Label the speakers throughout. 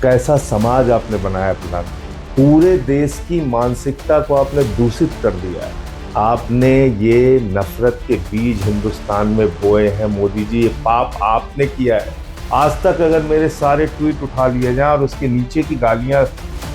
Speaker 1: कैसा समाज आपने बनाया प्रधान। पूरे देश की मानसिकता को आपने दूषित कर दिया है। आपने ये नफरत के बीज हिंदुस्तान में बोए हैं मोदी जी, ये पाप आपने किया है। आज तक अगर मेरे सारे ट्वीट उठा लिए जाएं और उसके नीचे की गालियां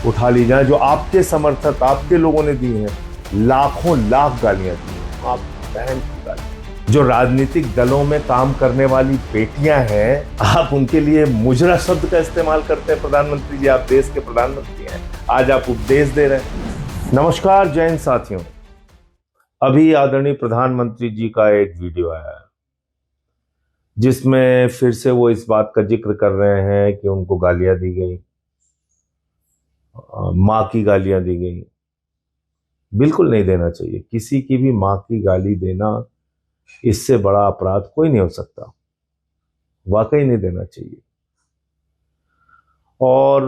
Speaker 1: उठा ली जाएं जो आपके समर्थक आपके लोगों ने दी हैं, लाखों लाख गालियां दी हैं, आप बहन की गाली। जो राजनीतिक दलों में काम करने वाली बेटियां हैं, आप उनके लिए मुजरा शब्द का इस्तेमाल करते हैं। प्रधानमंत्री जी, आप देश के प्रधानमंत्री हैं, आज आप उपदेश दे रहे हैं। नमस्कार जय हिंद साथियों। अभी आदरणीय प्रधानमंत्री जी का एक वीडियो आया है जिसमें फिर से वो इस बात का जिक्र कर रहे हैं कि उनको गालियां दी गई, मां की गालियां दी गई। बिल्कुल नहीं देना चाहिए। किसी की भी मां की गाली देना, इससे बड़ा अपराध कोई नहीं हो सकता। वाकई नहीं देना चाहिए। और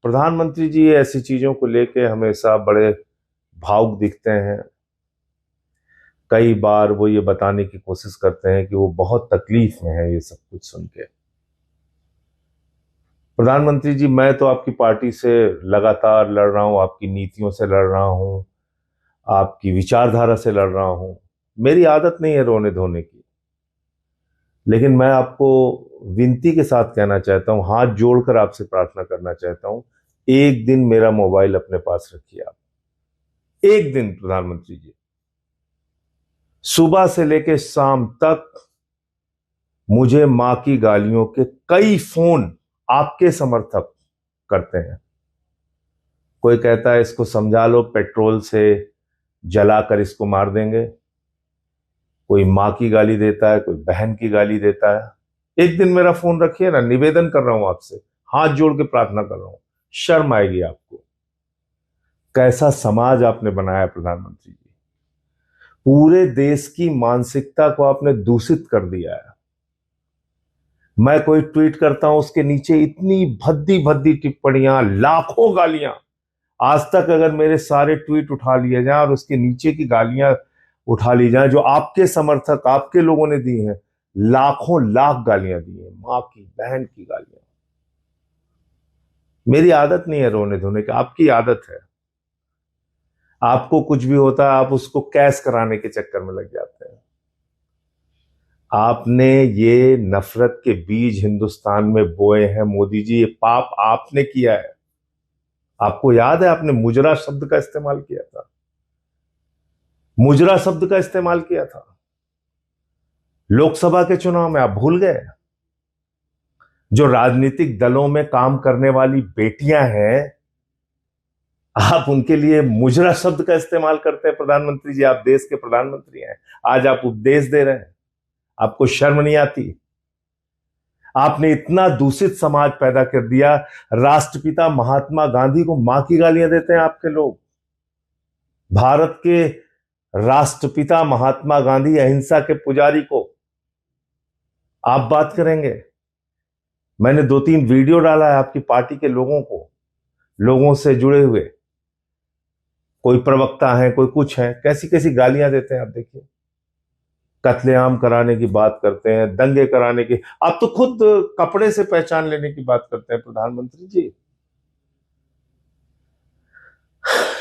Speaker 1: प्रधानमंत्री जी ऐसी चीजों को लेके हमेशा बड़े भावुक दिखते हैं। कई बार वो ये बताने की कोशिश करते हैं कि वो बहुत तकलीफ में है ये सब कुछ सुन के। प्रधानमंत्री जी, मैं तो आपकी पार्टी से लगातार लड़ रहा हूं, आपकी नीतियों से लड़ रहा हूं, आपकी विचारधारा से लड़ रहा हूं। मेरी आदत नहीं है रोने धोने की, लेकिन मैं आपको विनती के साथ कहना चाहता हूं, हाथ जोड़कर आपसे प्रार्थना करना चाहता हूं, एक दिन मेरा मोबाइल अपने पास रखिए आप। एक दिन प्रधानमंत्री जी, सुबह से लेकर शाम तक मुझे मां की गालियों के कई फोन आपके समर्थक करते हैं। कोई कहता है इसको समझा लो, पेट्रोल से जलाकर इसको मार देंगे। कोई मां की गाली देता है, कोई बहन की गाली देता है। एक दिन मेरा फोन रखिए ना, निवेदन कर रहा हूं आपसे, हाथ जोड़ के प्रार्थना कर रहा हूं। शर्म आएगी आपको। कैसा समाज आपने बनाया प्रधानमंत्री जी। पूरे देश की मानसिकता को आपने दूषित कर दिया है। मैं कोई ट्वीट करता हूं, उसके नीचे इतनी भद्दी भद्दी टिप्पणियां, लाखों गालियां। आज तक अगर मेरे सारे ट्वीट उठा लिए जाएं और उसके नीचे की गालियां उठा ली जाएं जो आपके समर्थक आपके लोगों ने दी हैं, लाखों लाख गालियां दी हैं, मां की बहन की गालियां। मेरी आदत नहीं है रोने धोने की, आपकी आदत है। आपको कुछ भी होता है आप उसको कैश कराने के चक्कर में लग जाते हैं। आपने ये नफरत के बीज हिंदुस्तान में बोए हैं मोदी जी, ये पाप आपने किया है। आपको याद है आपने मुजरा शब्द का इस्तेमाल किया था, मुजरा शब्द का इस्तेमाल किया था लोकसभा के चुनाव में, आप भूल गए। जो राजनीतिक दलों में काम करने वाली बेटियां हैं, आप उनके लिए मुजरा शब्द का इस्तेमाल करते हैं। प्रधानमंत्री जी, आप देश के प्रधानमंत्री हैं, आज आप उपदेश दे रहे हैं। आपको शर्म नहीं आती? आपने इतना दूषित समाज पैदा कर दिया। राष्ट्रपिता महात्मा गांधी को मां की गालियां देते हैं आपके लोग। भारत के राष्ट्रपिता महात्मा गांधी, अहिंसा के पुजारी को आप बात करेंगे? मैंने 2-3 वीडियो डाला है आपकी पार्टी के लोगों को, लोगों से जुड़े हुए, कोई प्रवक्ता है, कोई कुछ है, कैसी कैसी गालियां देते हैं आप देखिए। कत्लेआम कराने की बात करते हैं, दंगे कराने की। आप तो खुद कपड़े से पहचान लेने की बात करते हैं प्रधानमंत्री जी।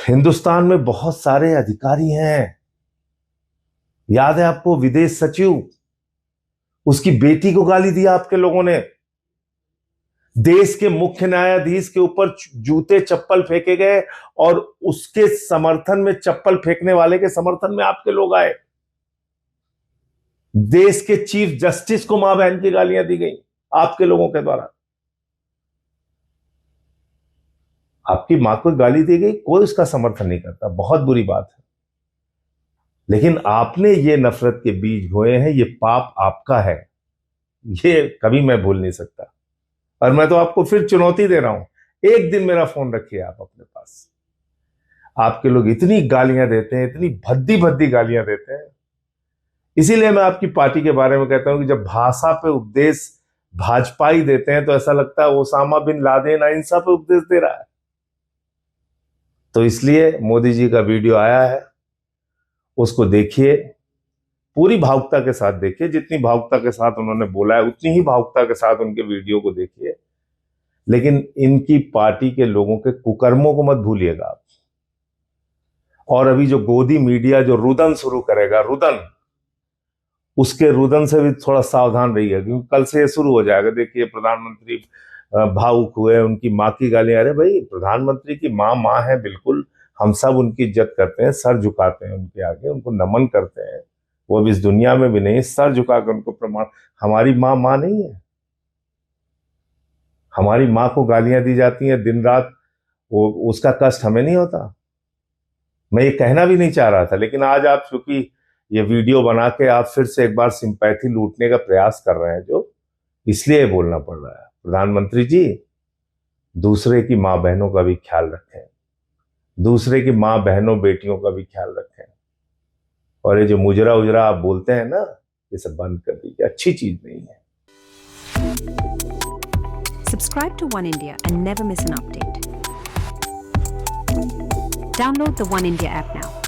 Speaker 1: हिंदुस्तान में बहुत सारे अधिकारी हैं, याद है आपको? विदेश सचिव, उसकी बेटी को गाली दिया आपके लोगों ने। देश के मुख्य न्यायाधीश के ऊपर जूते चप्पल फेंके गए और उसके समर्थन में, चप्पल फेंकने वाले के समर्थन में आपके लोग आए। देश के चीफ जस्टिस को मां बहन की गालियां दी गई आपके लोगों के द्वारा। आपकी मां को गाली दी गई, कोई उसका समर्थन नहीं करता, बहुत बुरी बात है। लेकिन आपने ये नफरत के बीज बोए हैं, ये पाप आपका है, ये कभी मैं भूल नहीं सकता। और मैं तो आपको फिर चुनौती दे रहा हूं, एक दिन मेरा फोन रखिए आप अपने पास। आपके लोग इतनी गालियां देते हैं, इतनी भद्दी भद्दी गालियां देते हैं। इसीलिए मैं आपकी पार्टी के बारे में कहता हूं कि जब भाषा पे उपदेश भाजपाई देते हैं तो ऐसा लगता है ओसामा बिन लादेन अहिंसा पे उपदेश दे रहा है। तो इसलिए मोदी जी का वीडियो आया है, उसको देखिए, पूरी भावुकता के साथ देखिए। जितनी भावुकता के साथ उन्होंने बोला है, उतनी ही भावुकता के साथ उनके वीडियो को देखिए। लेकिन इनकी पार्टी के लोगों के कुकर्मों को मत भूलिएगा आप। और अभी जो गोदी मीडिया जो रुदन शुरू करेगा, रुदन, उसके रुदन से भी थोड़ा सावधान रहिए, क्योंकि कल से ये शुरू हो जाएगा। देखिए प्रधानमंत्री भावुक हुए, उनकी माँ की गालियां। अरे भाई, प्रधानमंत्री की माँ माँ है, बिल्कुल हम सब उनकी इज्जत करते हैं, सर झुकाते हैं उनके आगे, उनको नमन करते हैं। वो अब इस दुनिया में भी नहीं, सर झुकाकर उनको प्रमाण। हमारी माँ माँ नहीं है। हमारी माँ को गालियां दी जाती हैं दिन रात, वो उसका कष्ट हमें नहीं होता। मैं ये कहना भी नहीं चाह रहा था, लेकिन आज आप चूंकि ये वीडियो बना के आप फिर से एक बार सिंपैथी लूटने का प्रयास कर रहे हैं, जो इसलिए बोलना पड़ रहा है। प्रधानमंत्री जी, दूसरे की माँ बहनों का भी ख्याल रखें, दूसरे की माँ बहनों बेटियों का भी ख्याल रखें। और ये जो मुजरा उजरा आप बोलते हैं ना, ये सब बंद कर दीजिए, अच्छी चीज नहीं है।
Speaker 2: Subscribe to One India and never miss an update. Download the One India app now.